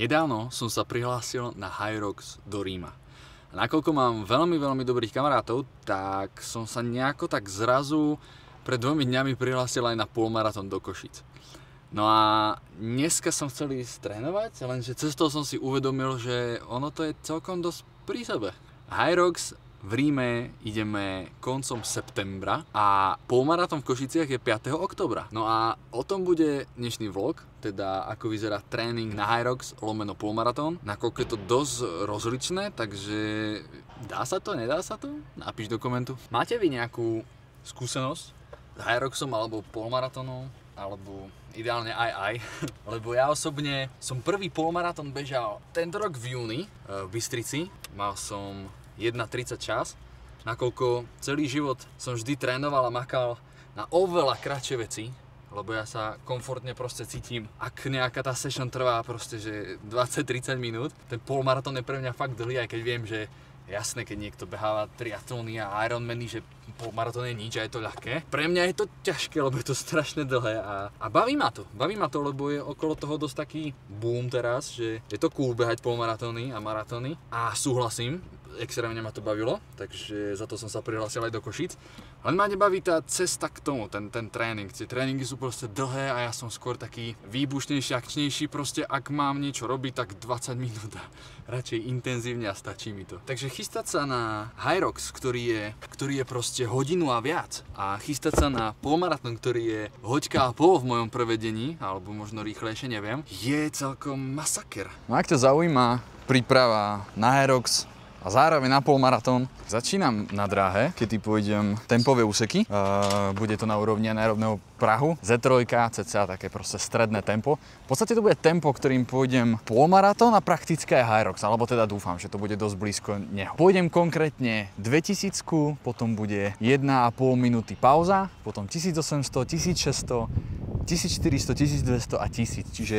Nedávno som sa prihlásil na Hyrox do Ríma. A nakoľko mám veľmi dobrých kamarátov, tak som sa nejako tak zrazu pred 2 dňami prihlásil aj na polmaratón do Košíc. No a dneska som chcel ísť trénovať, lenže cestou som si uvedomil, že ono to je celkom dosť pri sebe. Hyrox v Ríme ideme koncom septembra a polmaratón v Košiciach je 5. októbra. No a o tom bude dnešný vlog, teda ako vyzerá tréning na Hyrox lomeno polmaratón. Nakoľko je to dosť rozličné, takže dá sa to, nedá sa to? Napíš do komentu. Máte vy nejakú skúsenosť s Hyroxom alebo polmaratónom? Alebo ideálne aj. Lebo ja osobne som prvý polmaratón bežal tento rok v júni v Bystrici. Mal som 1:30 čas, nakoľko celý život som vždy trénoval a makal na oveľa kratšie veci, lebo ja sa komfortne proste cítim, ak nejaká tá session trvá proste, že 20-30 minút. Ten polmaratón je pre mňa fakt dlhý, aj keď viem, že jasné, keď niekto beháva triatlony a Ironmany, že polmaratón je nič a je to ľahké. Pre mňa je to ťažké, lebo je to strašne dlhé a baví ma to, lebo je okolo toho dosť taký boom teraz, že je to cool behať polmaratóny a maratóny a súhlasím, extrémne ma to bavilo, takže za to som sa prihlásil aj do Košíc. Len ma nebaví tá cesta k tomu, ten tréning. Tie tréningy sú proste dlhé a ja som skôr taký výbušnejší, akčnejší, proste ak mám niečo robiť, tak 20 minút a radšej intenzívne a stačí mi to. Takže chystať sa na Hyrox, ktorý je proste hodinu a viac, a chystať sa na polmaratón, ktorý je hoďka a pol v mojom prevedení, alebo možno rýchlejšie, neviem, je celkom masaker. No ak ťa zaujíma príprava na Hyrox a zároveň na polmaratón, začínam na dráhe, kedy pôjdem tempové úseky. Bude to na úrovni anaerobného prahu. Z3, cca také proste stredné tempo. V podstate to bude tempo, ktorým pôjdem polmaratón a prakticky aj Hyrox, alebo teda dúfam, že to bude dosť blízko neho. Pôjdem konkrétne 2000, potom bude 1,5 minúty pauza, potom 1800, 1600, 1400, 1200 a 1000. Čiže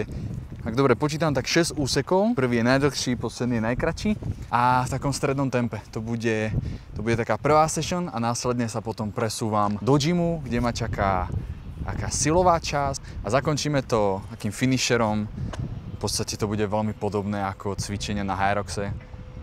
ak dobre počítam, tak 6 úsekov. Prvý je najdlhší, posledný je najkratší. A v takom strednom tempe. To bude taká prvá session a následne sa potom presúvam do gymu, kde ma čaká aká silová časť a zakončíme to akým finisherom. V podstate to bude veľmi podobné ako cvičenia na Hyroxe.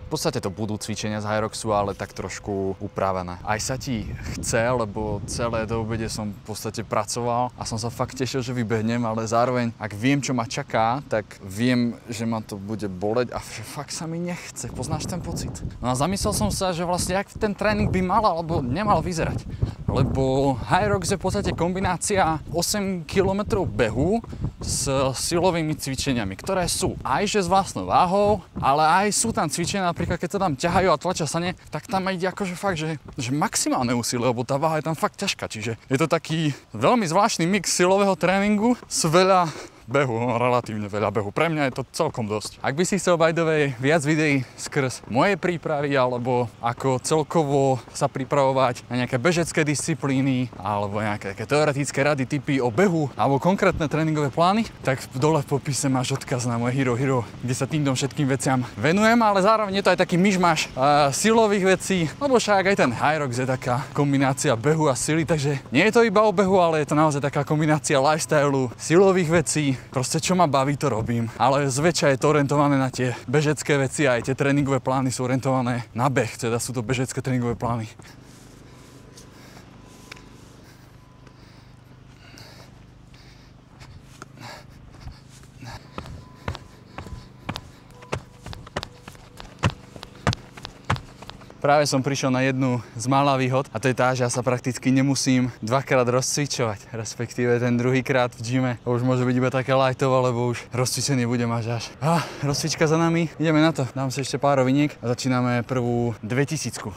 V podstate to budú cvičenia z Hyroxu, ale tak trošku upravené. Aj sa ti chce, lebo celé do obede som v podstate pracoval a som sa fakt tešil, že vybehnem, ale zároveň, ak viem, čo ma čaká, tak viem, že ma to bude boleť a že fakt sa mi nechce. Poznáš ten pocit? No a zamyslel som sa, že vlastne jak ten tréning by mal alebo nemal vyzerať. Lebo Hyrox je v podstate kombinácia 8 km behu s silovými cvičeniami, ktoré sú aj že s vlastnou váhou, ale aj sú tam cvičenia, napríklad keď sa tam ťahajú a tlačia sa ne, tak tam ide akože fakt, že maximálne úsilie, lebo tá váha je tam fakt ťažká, čiže je to taký veľmi zvláštny mix silového tréningu s veľa behu, relatívne veľa behu. Pre mňa je to celkom dosť. Ak by si chcel by the way viac videí skrz moje prípravy alebo ako celkovo sa pripravovať na nejaké bežecké disciplíny alebo nejaké teoretické rady, tipy o behu alebo konkrétne tréningové plány, tak dole v popise máš odkaz na moje Hero, kde sa týmto všetkým veciam venujem, ale zároveň je to aj taký myšmaš silových vecí, lebo však aj ten Hyrox je taká kombinácia behu a sily, takže nie je to iba o behu, ale je to naozaj taká kombinácia lifestyleu, silových vecí. Proste čo ma baví, to robím. Ale zväčša je to orientované na tie bežecké veci a aj tie tréningové plány sú orientované na beh, teda sú to bežecké tréningové plány. Práve som prišiel na jednu z mála výhod a to je tá, že ja sa prakticky nemusím dvakrát rozcvičovať, respektíve ten druhýkrát v gyme. To už môže byť iba také lightové, lebo už rozcvičený budem až. Rozcvička za nami, ideme na to. Dám si ešte pár roviniek a začíname prvú 2000.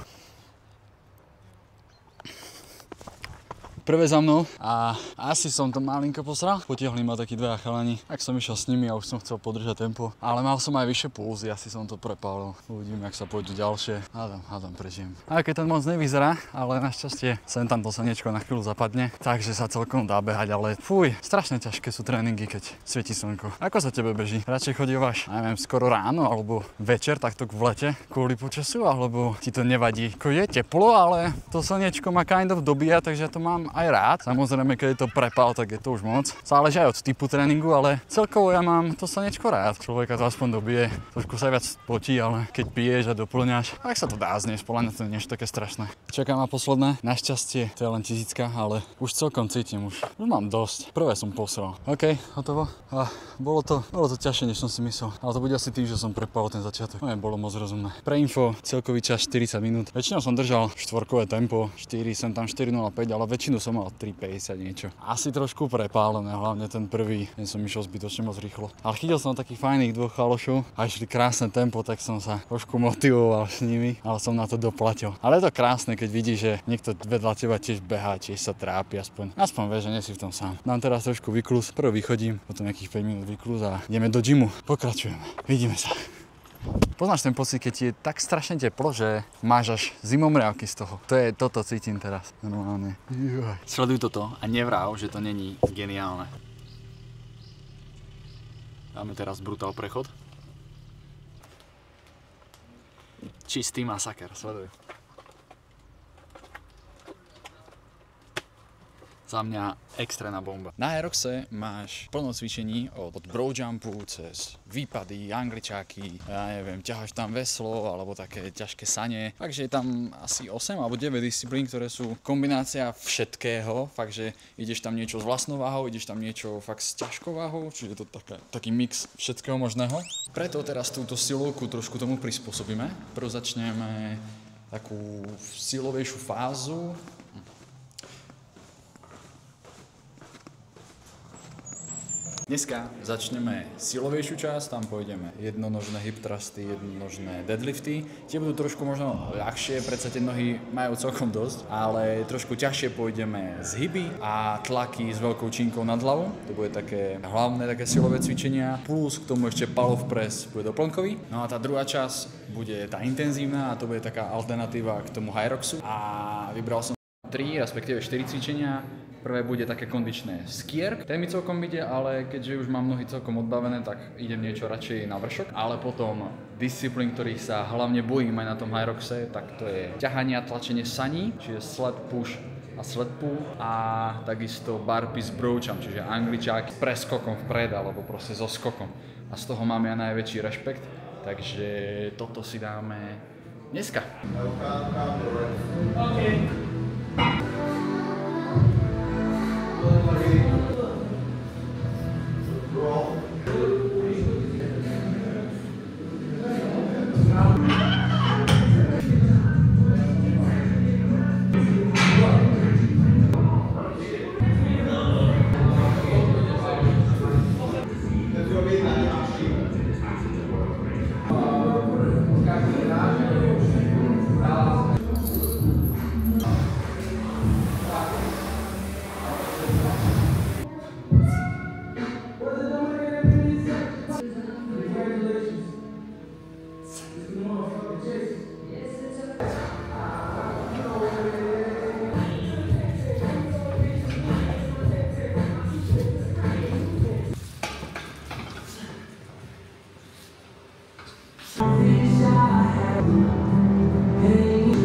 Prvé za mnou a asi som to malinko posral. Potiahli ma takí dvaja chalani, tak som išiel s nimi a už som chcel podržať tempo. Ale mal som aj vyššie pulzy, asi som to prepálil. Uvidíme, jak sa pôjdu ďalšie. Hádam prežijem. Aj keď ten moc nevyzerá, ale našťastie sem tam to slnečko na chvíľu zapadne, takže sa celkom dá behať, ale fuj, strašne ťažké sú tréningy, keď svieti slnko. Ako sa tebe beží? Radšej chodívaš, neviem, skoro ráno alebo večer, takto v lete kvôli počasiu, alebo ti to nevadí? Je teplo, ale to slnečko ma kind of dobíja, takže ja to mám aj rád. Samozrejme, keď je to prepal, tak je to už moc. Záleží aj od typu tréningu, ale celkovo ja mám to slnečko rád. Človeka to aspoň dobije, trošku sa viac potí, ale keď piješ a doplňaš, tak sa to dá zniesť, podľa mňa to nie je také strašné. Čaká ma posledné, našťastie, to je len 1000, ale už celkom cítim, už mám dosť. Prvé som posral. OK, hotovo. A bolo to ťažšie, než som si myslel. Ale to bude asi tým, že som prepal ten začiatok. Bolo moc rozumné. Pre info, celkový čas 40 minút. Väčšinou som držal štvorkové tempo, 4, sem tam 4.05, ale väčšinu som mal 3.50 niečo. Asi trošku prepálené, hlavne ten prvý, ten som išiel zbytočne moc rýchlo. Ale chytil som takých fajných dvoch chalošov a išli krásne tempo, tak som sa trošku motivoval s nimi, ale som na to doplatil. Ale je to krásne, keď vidíš, že niekto vedľa teba tiež behá, tiež sa trápi, aspoň vieš, že nie si v tom sám. Dám teraz trošku výklus, prv vychodím, potom nejakých 5 minút výklus a ideme do gymu. Pokračujeme. Vidíme sa. Poznáš ten pocit, keď ti je tak strašne teplo, že máš až zimomriavky z toho. Toto cítim teraz. Normálne. Sleduj toto a nevráv, že to není geniálne. Dáme teraz brutál prechod. Čistý masaker, sleduj. Za mňa extrémna bomba. Na Hyroxe máš plno cvičení od brojumpu cez výpady, angličáky, ja neviem, ťaháš tam veslo alebo také ťažké sane. Takže je tam asi 8 alebo 9 disciplín, ktoré sú kombinácia všetkého. Fakt, že ideš tam niečo s vlastnou váhou, ideš tam niečo fakt s ťažkou váhou, čiže je to taký mix všetkého možného. Preto teraz túto silovku trošku tomu prispôsobíme. Prv začneme takú silovejšiu fázu. Dneska začneme silovejšiu časť, tam pôjdeme jednonožné hip thrusty, jednonožné deadlifty. Tie budú trošku možno ľahšie, predsa tie nohy majú celkom dosť, ale trošku ťažšie pôjdeme z hyby a tlaky s veľkou činkou nad hlavou. To bude také hlavné silové cvičenia, plus k tomu ešte pull-off press bude doplnkový. No a tá druhá časť bude tá intenzívna a to bude taká alternatíva k tomu Hyroxu. A vybral som 3, respektíve 4 cvičenia. Prvé bude také kondičné skierk, ten mi celkom ide, ale keďže už mám nohy celkom odbavené, tak idem niečo radšej na vršok. Ale potom disciplín, ktorých sa hlavne bojím aj na tom Hyroxe, tak to je ťahanie a tlačenie saní, čiže sled push a sled pull a takisto burpee s broachom, čiže angličák s preskokom vpred alebo proste so skokom. A z toho mám ja najväčší rešpekt, takže toto si dáme dneska. Okay.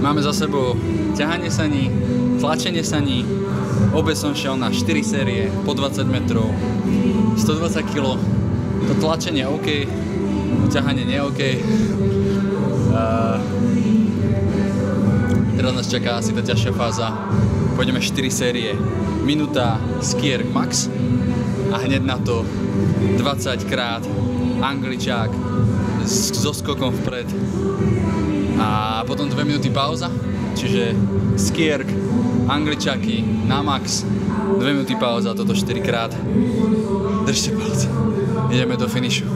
Máme za sebou ťahanie saní, tlačenie saní, obe som šiel na 4 série po 20 metrov, 120 kg, to tlačenie je OK, ťahanie nie je OK. Teraz nás čaká asi tá ťažšia fáza, pôjdeme 4 série, minúta skierk max a hneď na to 20 krát angličák so skokom vpred. A potom 2 minúty pauza, čiže skierk, angličaky na max, 2 minúty pauza, toto 4 krát. Držte palce, ideme do finišu.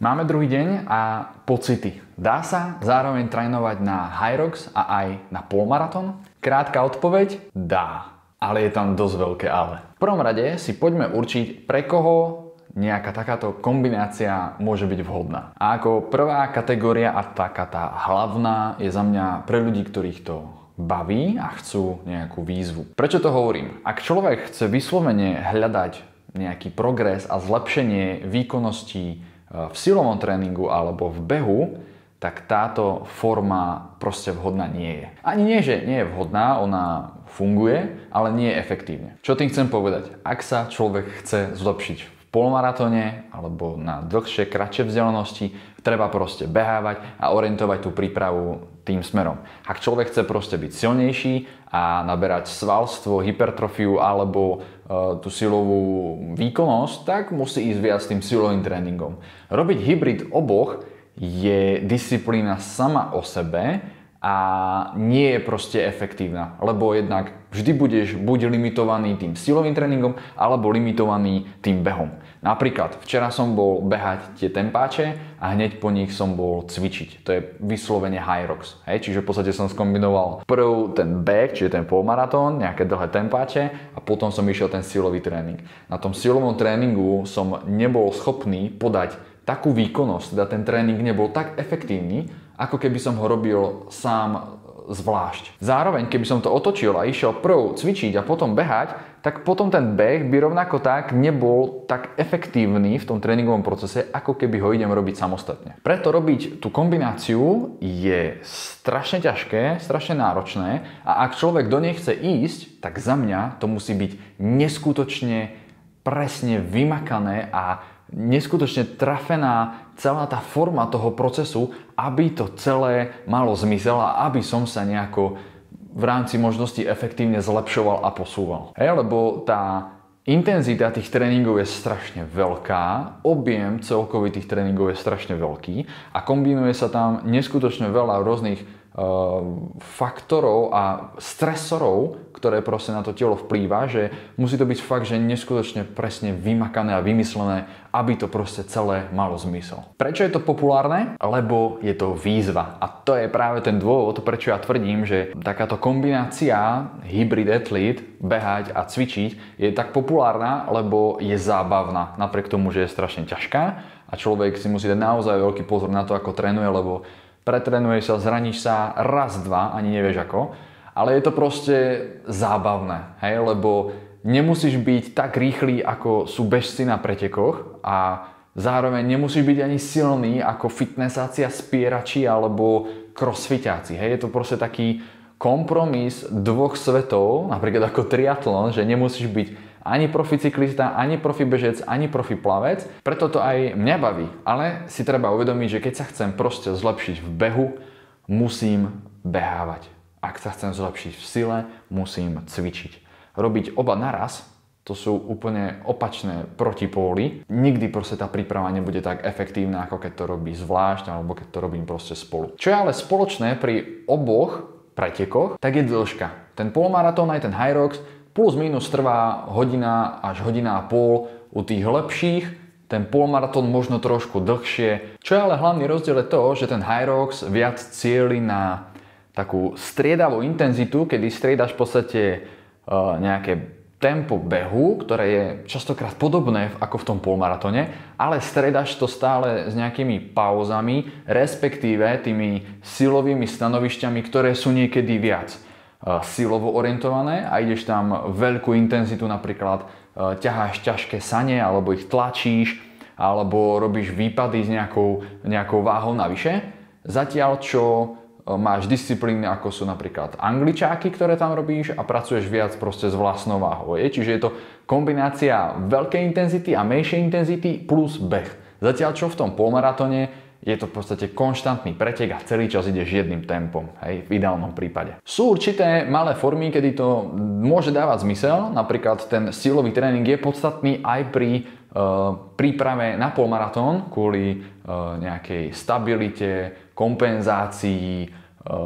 Máme druhý deň a pocity. Dá sa zároveň trénovať na Hyrox a aj na polmaratón? Krátka odpoveď? Dá. Ale je tam dosť veľké ale. V prvom rade si poďme určiť, pre koho nejaká takáto kombinácia môže byť vhodná. A ako prvá kategória a taká tá hlavná je za mňa pre ľudí, ktorých to baví a chcú nejakú výzvu. Prečo to hovorím? Ak človek chce vyslovene hľadať nejaký progres a zlepšenie výkonnosti v silovom tréningu alebo v behu, tak táto forma proste vhodná nie je. Ani nie, že nie je vhodná, ona funguje, ale nie je efektívne. Čo tým chcem povedať? Ak sa človek chce zlepšiť v polmaratóne alebo na dlhšie, kratšie vzdialenosti, treba proste behávať a orientovať tú prípravu tým smerom. Ak človek chce proste byť silnejší a naberať svalstvo, hypertrofiu alebo tú silovú výkonnosť, tak musí ísť viac s tým silovým tréningom. Robiť hybrid oboch je disciplína sama o sebe a nie je proste efektívna, lebo jednak vždy budeš buď limitovaný tým silovým tréningom alebo limitovaný tým behom. Napríklad včera som bol behať tie tempáče a hneď po nich som bol cvičiť. To je vyslovene high rocks. Čiže v podstate som skombinoval prv ten beh, čiže ten polmaratón, nejaké dlhé tempáče a potom som išiel ten silový tréning. Na tom silovom tréningu som nebol schopný podať takú výkonnosť, teda ten tréning nebol tak efektívny, ako keby som ho robil sám zvlášť. Zároveň, keby som to otočil a išiel prv cvičiť a potom behať, tak potom ten beh by rovnako tak nebol tak efektívny v tom tréningovom procese, ako keby ho idem robiť samostatne. Preto robiť tú kombináciu je strašne ťažké, strašne náročné a ak človek do nej chce ísť, tak za mňa to musí byť neskutočne presne vymakané a neskutočne trafená celá tá forma toho procesu, aby to celé malo zmysel a aby som sa nejako v rámci možností efektívne zlepšoval a posúval. Lebo tá intenzita tých tréningov je strašne veľká, objem celkový tých tréningov je strašne veľký a kombinuje sa tam neskutočne veľa rôznych faktorov a stresorov, ktoré proste na to telo vplýva, že musí to byť fakt, že neskutočne presne vymakané a vymyslené, aby to proste celé malo zmysel. Prečo je to populárne? Lebo je to výzva. A to je práve ten dôvod, prečo ja tvrdím, že takáto kombinácia hybrid athlete, behať a cvičiť je tak populárna, lebo je zábavná. Napriek tomu, že je strašne ťažká a človek si musí dať naozaj veľký pozor na to, ako trénuje, lebo pretrenuješ sa, zraníš sa raz, dva, ani nevieš ako. Ale je to proste zábavné, lebo nemusíš byť tak rýchly, ako sú bežci na pretekoch a zároveň nemusíš byť ani silný ako fitnessáci a spierači alebo crossfitáci. Je to proste taký kompromis dvoch svetov, napríklad ako triatlon, že nemusíš byť ani profi cyklista, ani profi bežec, ani profi plavec. Preto to aj mňa baví. Ale si treba uvedomiť, že keď sa chcem proste zlepšiť v behu, musím behávať. Ak sa chcem zlepšiť v sile, musím cvičiť. Robiť oba naraz, to sú úplne opačné protipóly. Nikdy proste tá príprava nebude tak efektívna, ako keď to robí zvlášť, alebo keď to robím proste spolu. Čo je ale spoločné pri oboch pretekoch, tak je dĺžka. Ten polmaratón aj ten high rocks plus minus trvá hodina až hodina a pol u tých lepších, ten polmaratón možno trošku dlhšie. Čo je ale hlavný rozdiel je to, že ten high rocks viac cieli na takú striedavú intenzitu, kedy striedaš v podstate nejaké tempo behu, ktoré je častokrát podobné ako v tom polmaratóne, ale striedaš to stále s nejakými pauzami, respektíve tými silovými stanovišťami, ktoré sú niekedy viac silovo orientované a ideš tam veľkú intenzitu, napríklad ťaháš ťažké sane alebo ich tlačíš alebo robíš výpady s nejakou váhou navyše. Zatiaľ čo máš disciplíny ako sú napríklad angličáky, ktoré tam robíš a pracuješ viac proste s vlastnou váhou. Čiže je to kombinácia veľkej intenzity a menšej intenzity plus beh. Zatiaľ čo v tom polmaratóne je to v podstate konštantný pretek a celý čas ideš jedným tempom, v ideálnom prípade. Sú určité malé formy, kedy to môže dávať zmysel, napríklad ten silový tréning je podstatný aj pri príprave na polmaratón kvôli nejakej stabilite, kompenzácii,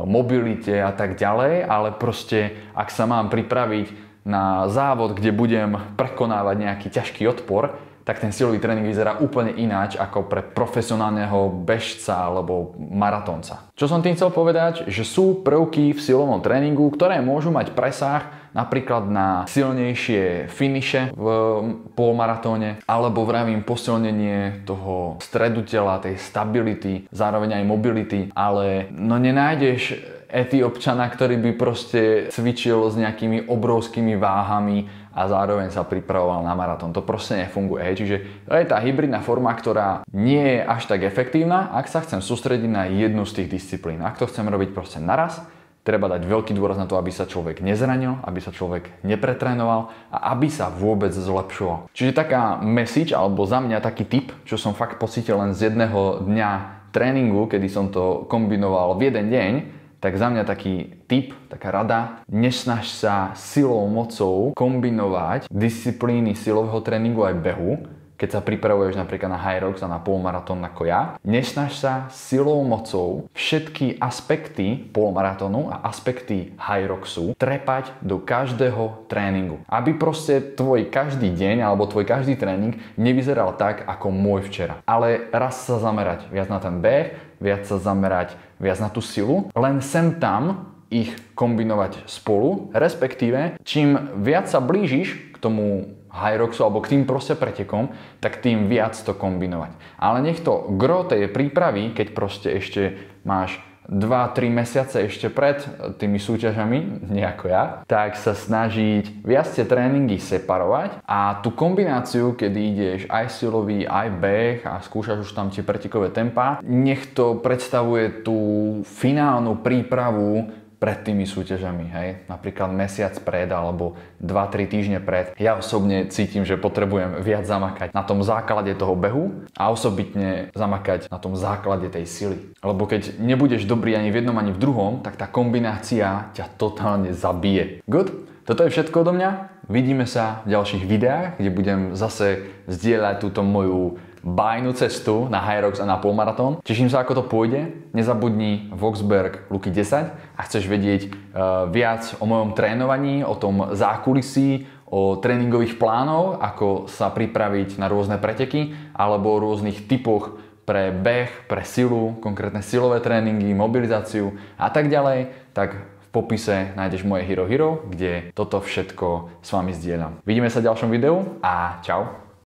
mobilite a tak ďalej, ale proste ak sa mám pripraviť na závod, kde budem prekonávať nejaký ťažký odpor, tak ten silový tréning vyzerá úplne ináč ako pre profesionálneho bežca alebo maratónca. Čo som tým chcel povedať, že sú prvky v silovom tréningu, ktoré môžu mať presah napríklad na silnejšie finiše v polmaratóne, alebo vravím posilnenie toho stredu tela, tej stability, zároveň aj mobility, ale no nenájdeš Etiópčana, ktorý by proste cvičil s nejakými obrovskými váhami a zároveň sa pripravoval na maratón. To proste nefunguje. Čiže to je tá hybridná forma, ktorá nie je až tak efektívna, ak sa chcem sústrediť na jednu z tých disciplín. Ak to chcem robiť proste naraz, treba dať veľký dôraz na to, aby sa človek nezranil, aby sa človek nepretrénoval a aby sa vôbec zlepšoval. Čiže taká message, alebo za mňa taký tip, čo som fakt pocítil len z jedného dňa tréningu, kedy som to kombinoval v jeden deň, tak za mňa taký tip, taká rada, nesnaž sa silou, mocou kombinovať disciplíny silového tréningu aj behu, keď sa pripravuješ napríklad na Hyrox a na polmaratón ako ja. Nesnaž sa silou, mocou všetky aspekty polmaratónu a aspekty Hyroxu trepať do každého tréningu. Aby proste tvoj každý deň alebo tvoj každý tréning nevyzeral tak ako môj včera. Ale raz sa zamerať viac na ten beh, viac sa zamerať viac na tú silu, len sem tam ich kombinovať spolu, respektíve čím viac sa blížiš k tomu Hyroxu alebo k tým proste pretekom, tak tým viac to kombinovať. Ale nech to gro tej prípravy, keď proste ešte máš 2-3 mesiace ešte pred tými súťažami, nie ako ja, tak sa snažiť viac tie tréningy separovať a tú kombináciu, kedy ideš aj silový, aj beh a skúšaš už tam tie pretekové tempá, nech to predstavuje tú finálnu prípravu pred tými súťažami, hej, napríklad mesiac pred alebo 2-3 týždne pred. Ja osobne cítim, že potrebujem viac zamakať na tom základe toho behu a osobitne zamakať na tom základe tej sily. Lebo keď nebudeš dobrý ani v jednom, ani v druhom, tak tá kombinácia ťa totálne zabije. Good? Toto je všetko odo mňa. Vidíme sa v ďalších videách, kde budem zase zdieľať túto moju bájnu cestu na Hyrox a na polmaratón. Teším sa, ako to pôjde. Nezabudni Voxberg Luky 10 a chceš vedieť viac o mojom trénovaní, o tom zákulisí, o tréningových plánoch, ako sa pripraviť na rôzne preteky alebo o rôznych typoch pre beh, pre silu, konkrétne silové tréningy, mobilizáciu a tak ďalej, tak v popise nájdeš moje Hero Hero, kde toto všetko s vami zdieľam. Vidíme sa v ďalšom videu a čau.